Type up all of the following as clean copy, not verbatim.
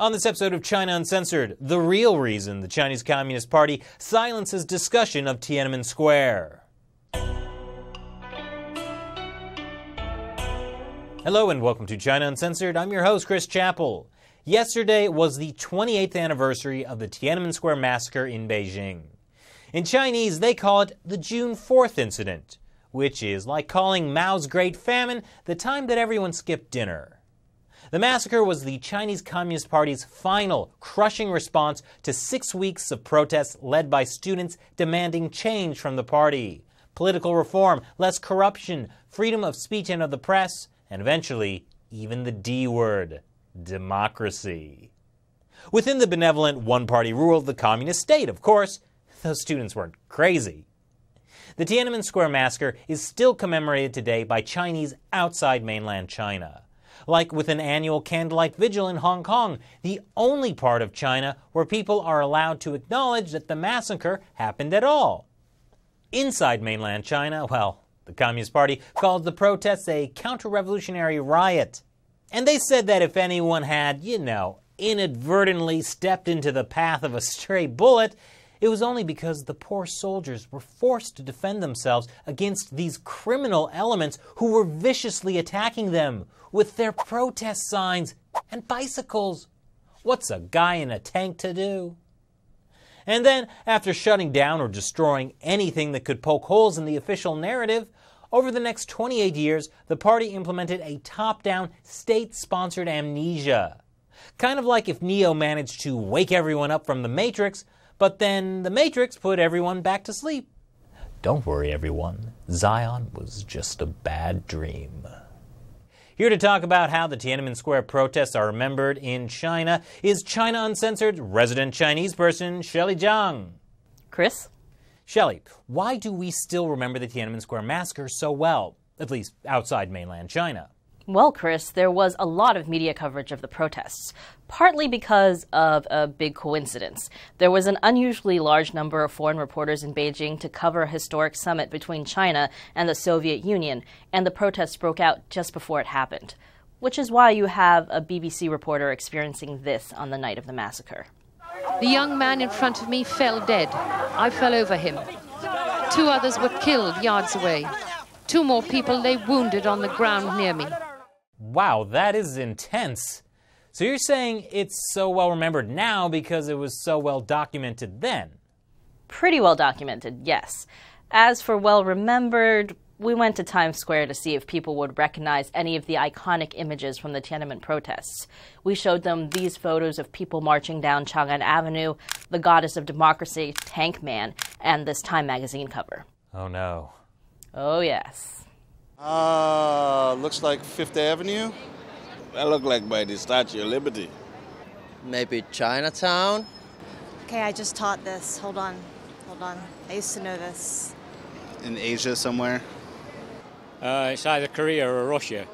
On this episode of China Uncensored, the real reason the Chinese Communist Party silences discussion of Tiananmen Square. Hello and welcome to China Uncensored. I'm your host, Chris Chappell. Yesterday was the 28th anniversary of the Tiananmen Square massacre in Beijing. In Chinese, they call it the June 4th incident, which is like calling Mao's Great Famine the time that everyone skipped dinner. The massacre was the Chinese Communist Party's final, crushing response to 6 weeks of protests led by students demanding change from the party. Political reform, less corruption, freedom of speech and of the press, and eventually, even the D word, democracy. Within the benevolent one-party rule of the communist state, of course, those students weren't crazy. The Tiananmen Square massacre is still commemorated today by Chinese outside mainland China. Like with an annual candlelight vigil in Hong Kong, the only part of China where people are allowed to acknowledge that the massacre happened at all. Inside mainland China, well, the Communist Party called the protests a counter-revolutionary riot. And they said that if anyone had, inadvertently stepped into the path of a stray bullet, it was only because the poor soldiers were forced to defend themselves against these criminal elements who were viciously attacking them with their protest signs and bicycles. What's a guy in a tank to do? And then, after shutting down or destroying anything that could poke holes in the official narrative, over the next 28 years, the party implemented a top-down, state-sponsored amnesia. Kind of like if Neo managed to wake everyone up from the Matrix, but then the Matrix put everyone back to sleep. Don't worry, everyone. Zion was just a bad dream. Here to talk about how the Tiananmen Square protests are remembered in China is China Uncensored resident Chinese person, Shelley Jiang. Chris? Shelley, why do we still remember the Tiananmen Square massacre so well, at least outside mainland China? Well, Chris, there was a lot of media coverage of the protests, partly because of a big coincidence. There was an unusually large number of foreign reporters in Beijing to cover a historic summit between China and the Soviet Union, and the protests broke out just before it happened, which is why you have a BBC reporter experiencing this on the night of the massacre. The young man in front of me fell dead. I fell over him. 2 others were killed yards away. 2 more people lay wounded on the ground near me. Wow, that is intense. So you're saying it's so well remembered now because it was so well documented then? Pretty well documented, yes. As for well remembered, we went to Times Square to see if people would recognize any of the iconic images from the Tiananmen protests. We showed them these photos of people marching down Chang'an Avenue, the goddess of democracy, Tank Man, and this Time magazine cover. Oh no. Oh yes. Looks like Fifth Avenue. That looked like by the Statue of Liberty. Maybe Chinatown? Okay, I just taught this. Hold on. I used to know this. In Asia somewhere. It's either Korea or Russia.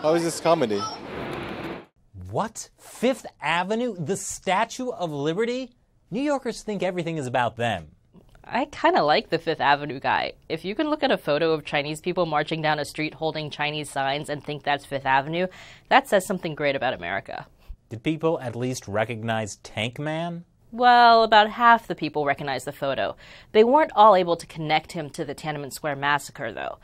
How is this comedy? What? Fifth Avenue? The Statue of Liberty? New Yorkers think everything is about them. I kind of like the Fifth Avenue guy. If you can look at a photo of Chinese people marching down a street holding Chinese signs and think that's Fifth Avenue, that says something great about America. Did people at least recognize Tank Man? Well, about half the people recognized the photo. They weren't all able to connect him to the Tiananmen Square massacre, though.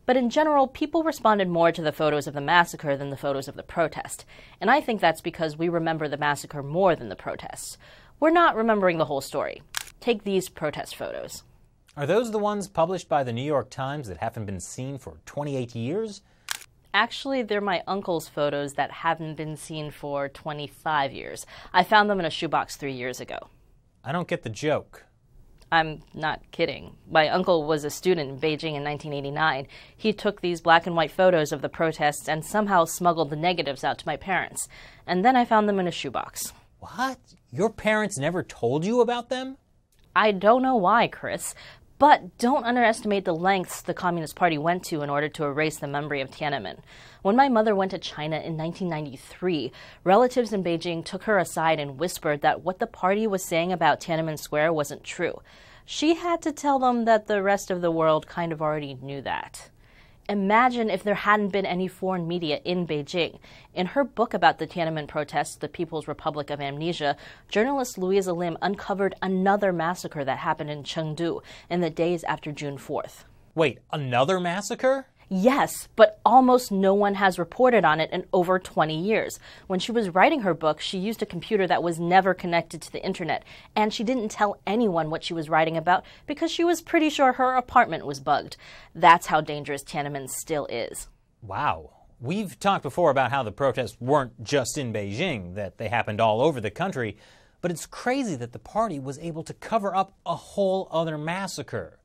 But in general, people responded more to the photos of the massacre than the photos of the protest. And I think that's because we remember the massacre more than the protests. We're not remembering the whole story. Take these protest photos. Are those the ones published by the New York Times that haven't been seen for 28 years? Actually, they're my uncle's photos that haven't been seen for 25 years. I found them in a shoebox 3 years ago. I don't get the joke. I'm not kidding. My uncle was a student in Beijing in 1989. He took these black and white photos of the protests and somehow smuggled the negatives out to my parents. And then I found them in a shoebox. What? Your parents never told you about them? I don't know why, Chris, but don't underestimate the lengths the Communist Party went to in order to erase the memory of Tiananmen. When my mother went to China in 1993, relatives in Beijing took her aside and whispered that what the party was saying about Tiananmen Square wasn't true. She had to tell them that the rest of the world kind of already knew that. Imagine if there hadn't been any foreign media in Beijing. In her book about the Tiananmen protests, The People's Republic of Amnesia, journalist Louisa Lim uncovered another massacre that happened in Chengdu in the days after June 4th. Wait, another massacre? Yes, but almost no one has reported on it in over 20 years. When she was writing her book, she used a computer that was never connected to the internet, and she didn't tell anyone what she was writing about because she was pretty sure her apartment was bugged. That's how dangerous Tiananmen still is. Wow. We've talked before about how the protests weren't just in Beijing, that they happened all over the country, but it's crazy that the party was able to cover up a whole other massacre.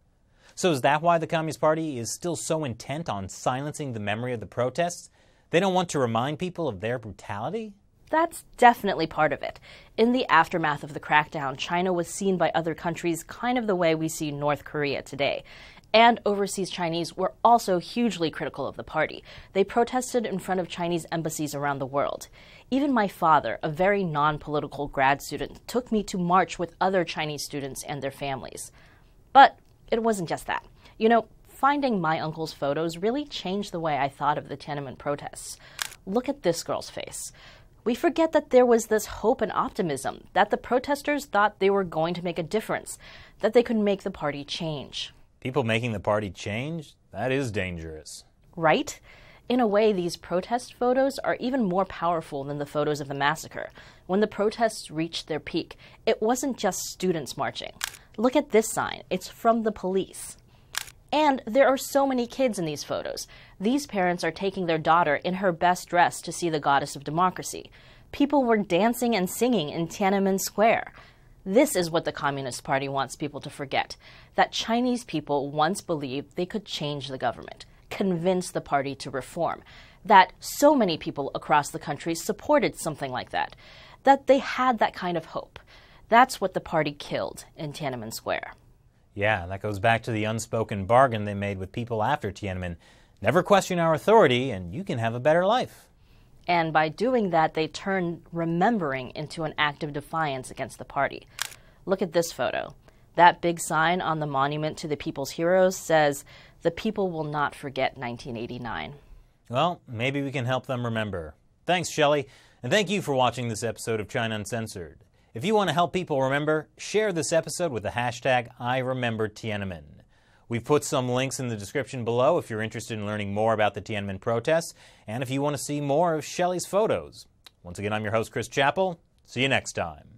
So is that why the Communist Party is still so intent on silencing the memory of the protests? They don't want to remind people of their brutality? That's definitely part of it. In the aftermath of the crackdown, China was seen by other countries kind of the way we see North Korea today. And overseas Chinese were also hugely critical of the party. They protested in front of Chinese embassies around the world. Even my father, a very non-political grad student, took me to march with other Chinese students and their families. But it wasn't just that. You know, finding my uncle's photos really changed the way I thought of the Tiananmen protests. Look at this girl's face. We forget that there was this hope and optimism, that the protesters thought they were going to make a difference, that they could make the party change. People making the party change? That is dangerous. Right? In a way, these protest photos are even more powerful than the photos of the massacre. When the protests reached their peak, it wasn't just students marching. Look at this sign. It's from the police. And there are so many kids in these photos. These parents are taking their daughter in her best dress to see the goddess of democracy. People were dancing and singing in Tiananmen Square. This is what the Communist Party wants people to forget, that Chinese people once believed they could change the government, convince the party to reform, that so many people across the country supported something like that they had that kind of hope. That's what the party killed in Tiananmen Square. Yeah, that goes back to the unspoken bargain they made with people after Tiananmen. Never question our authority, and you can have a better life. And by doing that, they turned remembering into an act of defiance against the party. Look at this photo. That big sign on the monument to the people's heroes says, "The people will not forget 1989. Well, maybe we can help them remember. Thanks, Shelley, and thank you for watching this episode of China Uncensored. If you want to help people remember, share this episode with the hashtag #IRememberTiananmen. We've put some links in the description below if you're interested in learning more about the Tiananmen protests, and if you want to see more of Shelley's photos. Once again, I'm your host, Chris Chappell. See you next time.